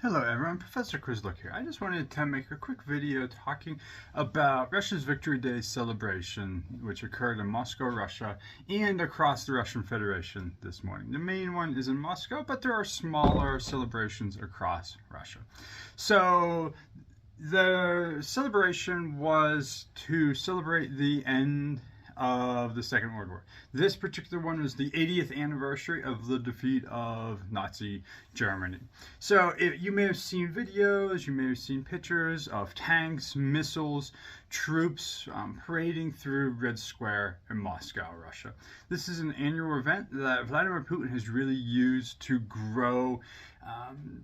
Hello everyone, Professor Quizlook here. I just wanted to make a quick video talking about Russia's Victory Day celebration, which occurred in Moscow, Russia, and across the Russian Federation this morning. The main one is in Moscow, but there are smaller celebrations across Russia. So the celebration was to celebrate the end of the Second World War. This particular one was the 80th anniversary of the defeat of Nazi Germany. So you may have seen videos, you may have seen pictures of tanks, missiles, troops parading through Red Square in Moscow, Russia. This is an annual event that Vladimir Putin has really used to grow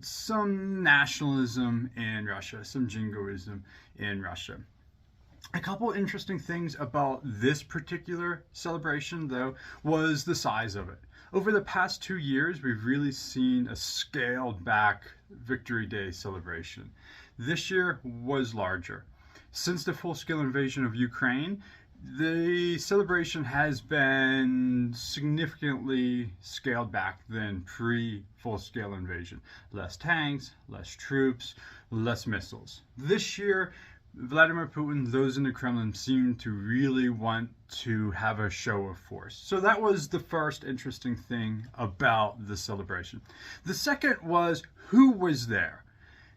some nationalism in Russia, some jingoism in Russia. A couple interesting things about this particular celebration, though, was the size of it. Over the past 2 years, we've really seen a scaled back Victory Day celebration. This year was larger. Since the full-scale invasion of Ukraine, the celebration has been significantly scaled back than pre-full-scale invasion. Less tanks, less troops, less missiles. This year, Vladimir Putin, those in the Kremlin, seem to really want to have a show of force. So that was the first interesting thing about the celebration. The second was who was there.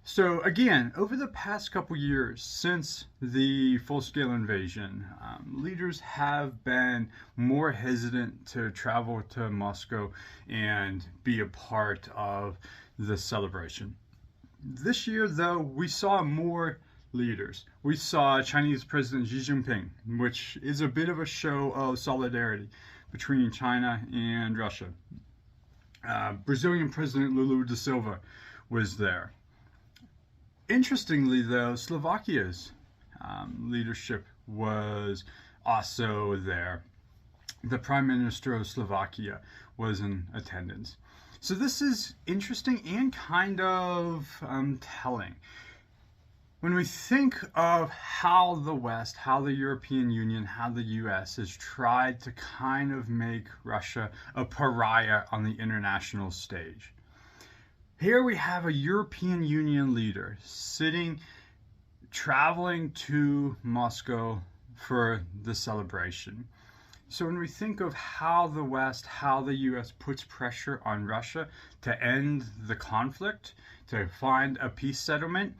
So again, over the past couple years since the full-scale invasion, leaders have been more hesitant to travel to Moscow and be a part of the celebration. This year, though, we saw more leaders. We saw Chinese President Xi Jinping, which is a bit of a show of solidarity between China and Russia. Brazilian President Lula da Silva was there. Interestingly, though, Slovakia's leadership was also there. The Prime Minister of Slovakia was in attendance. So this is interesting and kind of telling. When we think of how the West, how the European Union, how the US has tried to kind of make Russia a pariah on the international stage. Here we have a European Union leader traveling to Moscow for the celebration. So when we think of how the West, how the US puts pressure on Russia to end the conflict, to find a peace settlement,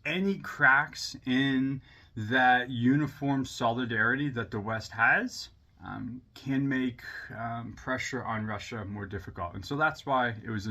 any cracks in that uniform solidarity that the West has can make pressure on Russia more difficult. And so that's why it was